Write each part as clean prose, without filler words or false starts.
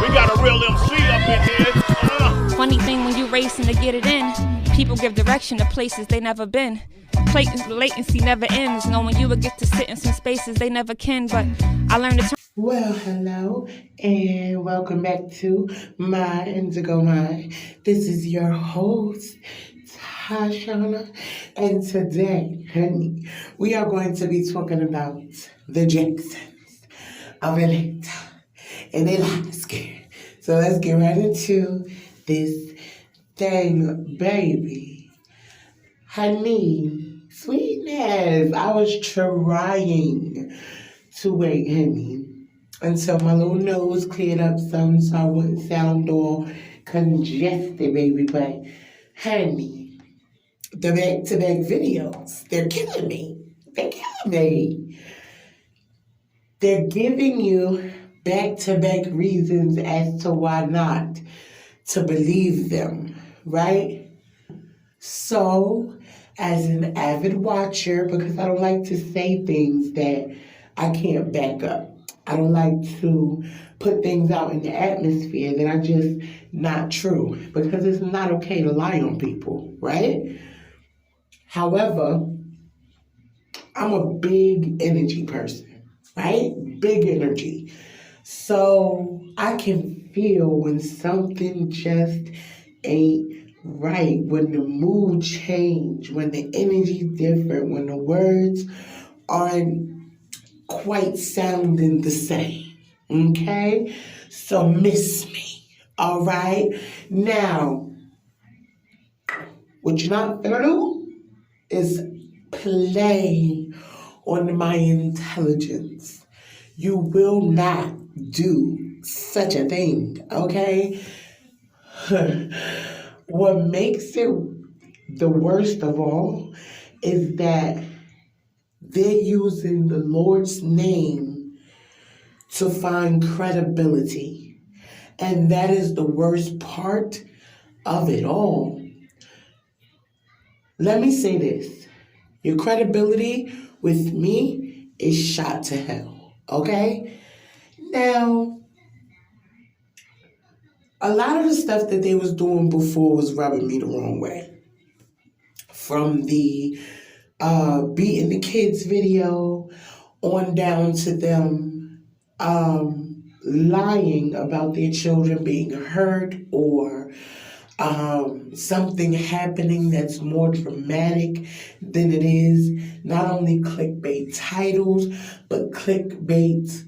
We got a real MC up in here. Funny thing when you racing to get it in, people give direction to places they never been. Latency never ends, knowing you would get to sit in some spaces they never can, but I learned to turn. Well, hello, and welcome back to my Indigo Mind. This is your host, Tashana, and today, honey, we are going to be talking about the Jacksons of Atlanta and Alaska. So let's get right into this thing, baby. Honey, sweetness, I was trying to wait, honey, until my little nose cleared up some so I wouldn't sound all congested, baby. But, honey, the back-to-back videos, they're killing me. They're killing me. They're giving you back-to-back reasons as to why not to believe them, right? So, as an avid watcher, because I don't like to say things that I can't back up. I don't like to put things out in the atmosphere that are just not true, because it's not okay to lie on people, right? However, I'm a big energy person, right? Big energy. So I can feel when something just ain't right, when the mood change, when the energy's different, when the words aren't quite sounding the same, okay? So miss me, all right? Now, what you're not gonna do is play on my intelligence. You will not do such a thing, okay? What makes it the worst of all is that they're using the Lord's name to find credibility. And that is the worst part of it all. Let me say this. Your credibility with me is shot to hell, okay? Now, a lot of the stuff that they was doing before was rubbing me the wrong way. From the beating the kids video on down to them lying about their children being hurt or something happening that's more dramatic than it is. Not only clickbait titles, but clickbait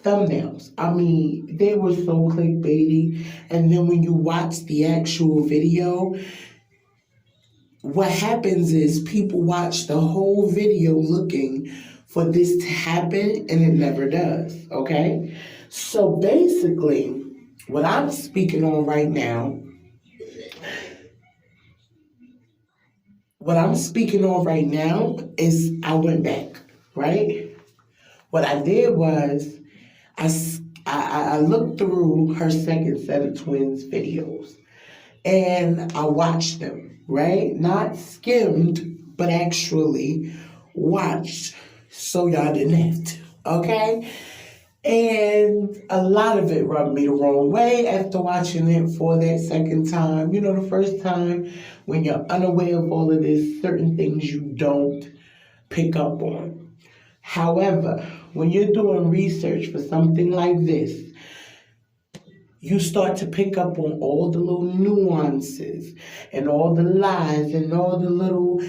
thumbnails. I mean, they were so clickbaity. And then when you watch the actual video, what happens is people watch the whole video looking for this to happen, and it never does, okay? So basically, what I'm speaking on right now, is I went back, right? What I did was I looked through her second set of twins videos, and I watched them, right? Not skimmed, but actually watched, so y'all didn't have to, okay? And a lot of it rubbed me the wrong way after watching it for that second time. You know, the first time when you're unaware of all of this, certain things you don't pick up on. However, when you're doing research for something like this, you start to pick up on all the little nuances and all the lies and all the little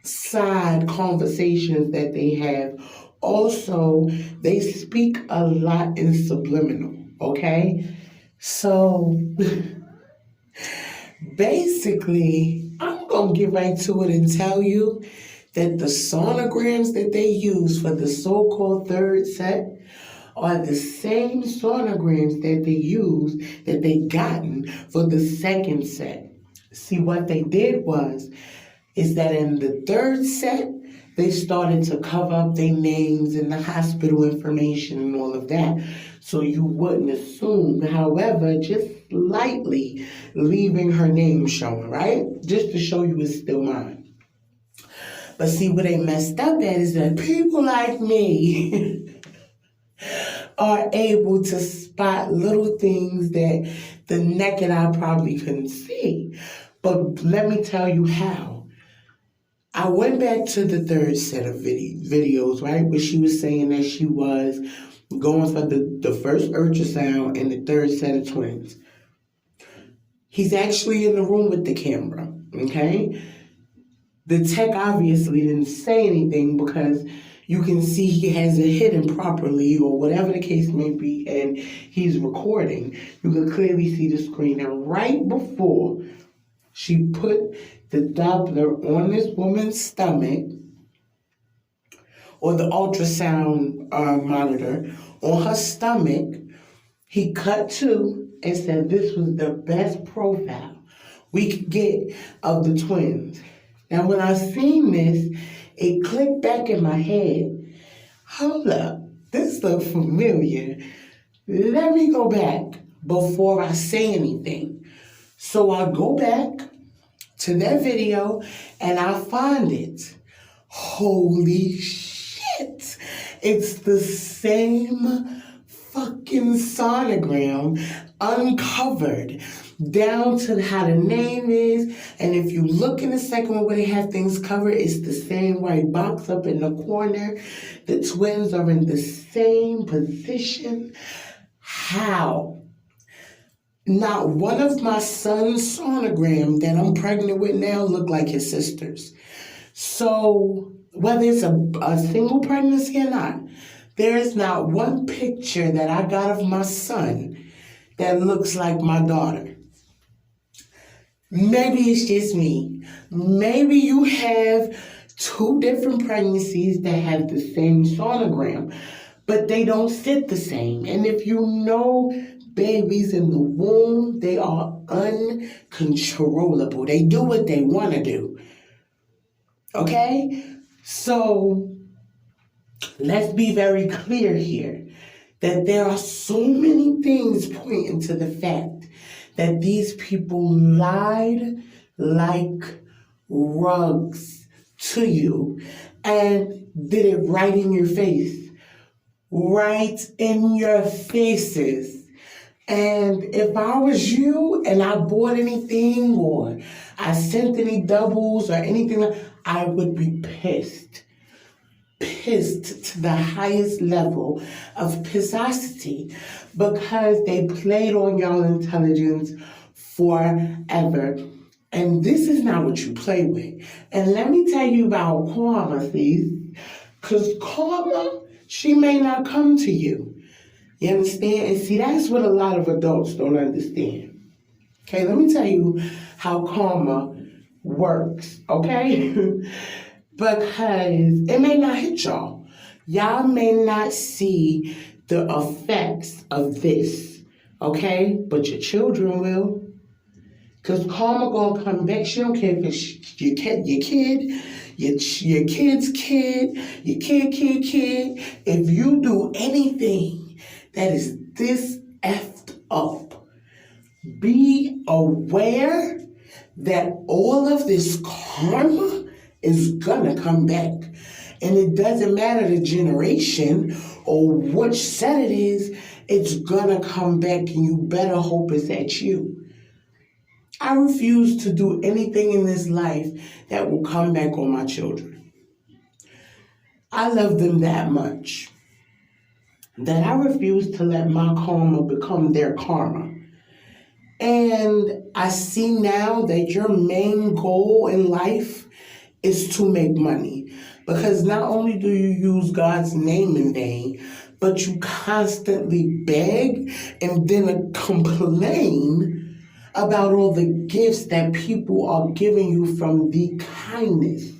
side conversations that they have. Also, they speak a lot in subliminal, okay? So, basically, I'm going to get right to it and tell you that the sonograms that they use for the so-called third set are the same sonograms that they use, that they gotten for the second set. See, what they did is that in the third set, they started to cover up their names and the hospital information and all of that, so you wouldn't assume. However, just lightly leaving her name showing, right? Just to show you it's still mine. But see, what they messed up at is that people like me are able to spot little things that the naked eye probably couldn't see. But let me tell you how. I went back to the third set of videos, right, where she was saying that she was going for the first ultrasound and the third set of twins. He's actually in the room with the camera, okay? The tech obviously didn't say anything because you can see he has it hidden properly or whatever the case may be, and he's recording. You can clearly see the screen. And right before she put the Doppler on this woman's stomach, or the ultrasound monitor on her stomach, he cut to and said this was the best profile we could get of the twins. Now, when I seen this, it clicked back in my head. Hold up, this looks familiar. Let me go back before I say anything. So I go back to that video and I find it. Holy shit! It's the same fucking sonogram uncovered down to how the name is. And if you look in the second one where they have things covered, it's the same white box up in the corner. The twins are in the same position. How? Not one of my son's sonogram that I'm pregnant with now look like his sister's. So whether it's a single pregnancy or not, there is not one picture that I got of my son that looks like my daughter. Maybe it's just me. Maybe you have two different pregnancies that have the same sonogram, but they don't sit the same. And if you know babies in the womb, they are uncontrollable. They do what they want to do. Okay? So let's be very clear here that there are so many things pointing to the fact that these people lied like rugs to you and did it right in your face. Right in your faces. And if I was you and I bought anything or I sent any doubles or anything, I would be pissed. Pissed to the highest level of pissosity because they played on y'all intelligence forever. And this is not what you play with. And let me tell you about karma, see? Because karma, she may not come to you. You understand? And see, that's what a lot of adults don't understand. Okay, let me tell you how karma works, okay? Because it may not hit y'all. Y'all may not see the effects of this, okay? But your children will. Because karma gonna come back. She don't care if it's your kid, your kid's kid, your kid. If you do anything that is this effed up, be aware that all of this karma is gonna come back. And it doesn't matter the generation or which set it is, it's gonna come back and you better hope it's at you. I refuse to do anything in this life that will come back on my children. I love them that much that I refuse to let my karma become their karma. And I see now that your main goal in life is to make money. Because not only do you use God's name in vain, but you constantly beg and then complain about all the gifts that people are giving you from the kindness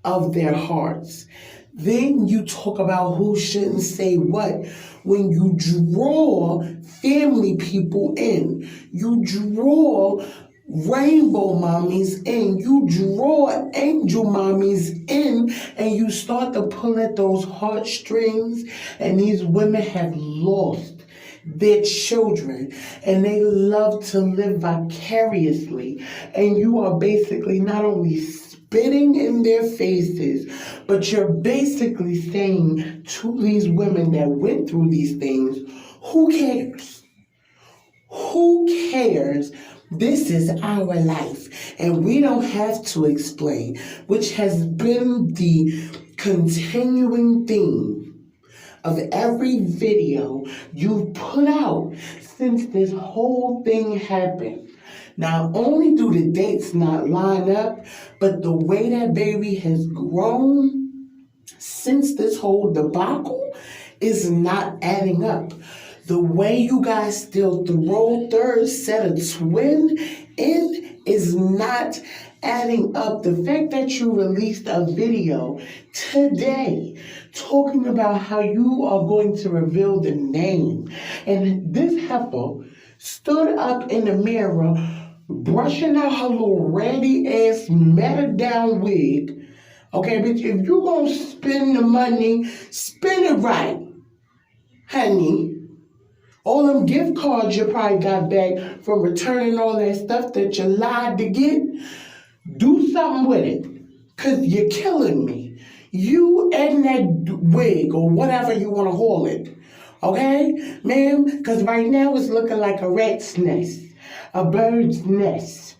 of their hearts. Then you talk about who shouldn't say what when you draw family people in. You draw rainbow mommies in. You draw angel mommies in, and you start to pull at those heartstrings, and these women have lost their children and they love to live vicariously, and you are basically not only spitting in their faces, but you're basically saying to these women that went through these things, who cares? Who cares? This is our life, and we don't have to explain, which has been the continuing theme of every video you've put out since this whole thing happened. Not only do the dates not line up, but the way that baby has grown since this whole debacle is not adding up. The way you guys still throw third set of twin in is not adding up. The fact that you released a video today talking about how you are going to reveal the name, and this heifer stood up in the mirror brushing out her little ratty ass matted down wig. Okay, bitch, if you gonna spend the money, spend it right, honey. All them gift cards you probably got back from returning all that stuff that you lied to get, do something with it, because you're killing me. You and that wig, or whatever you want to call it, okay, ma'am? Because right now it's looking like a rat's nest, a bird's nest.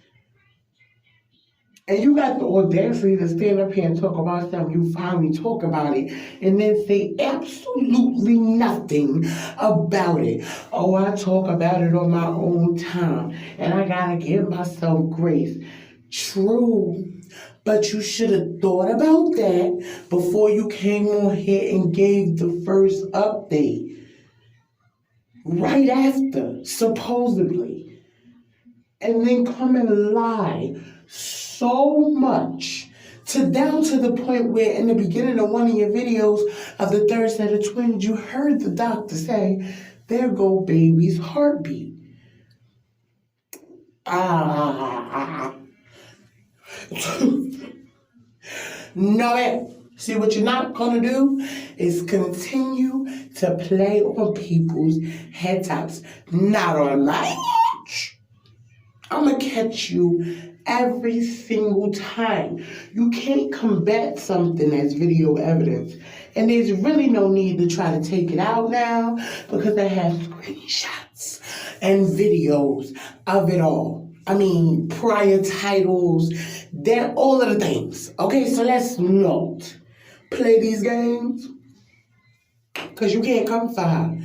And you got the audacity to stand up here and talk about something, you finally talk about it, and then say absolutely nothing about it. Oh, I talk about it on my own time, and I gotta give myself grace. True, but you should have thought about that before you came on here and gave the first update. Right after, supposedly. And then come and lie so much, down to the point where in the beginning of one of your videos of the third set of twins, you heard the doctor say, there go baby's heartbeat. No, see, what you're not gonna do is continue to play on people's head tops. Not on my watch. I'm gonna catch you every single time. You can't combat something as video evidence. And there's really no need to try to take it out now, because I have screenshots and videos of it all. I mean, prior titles, they're all of the things. Okay, so let's not play these games, because you can't come for her.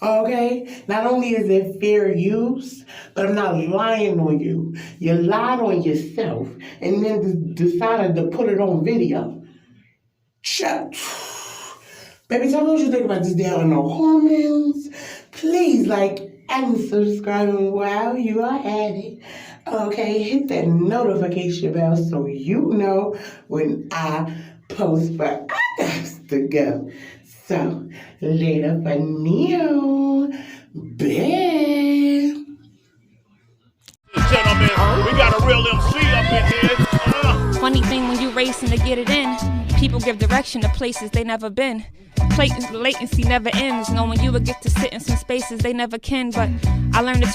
Okay? Not only is it fair use, but I'm not lying on you. You lied on yourself and then decided to put it on video. Shut. Baby, tell me what you think about this down in the comments. Please like and subscribe while you are at it. Okay, hit that notification bell so you know when I post for others to go. So, later for Neo. Bye. Gentlemen, we got a real MC up in here. Funny thing, when you racing to get it in, people give direction to places they never been. Latency never ends, knowing you would get to sit in some spaces they never can, but I learned to turn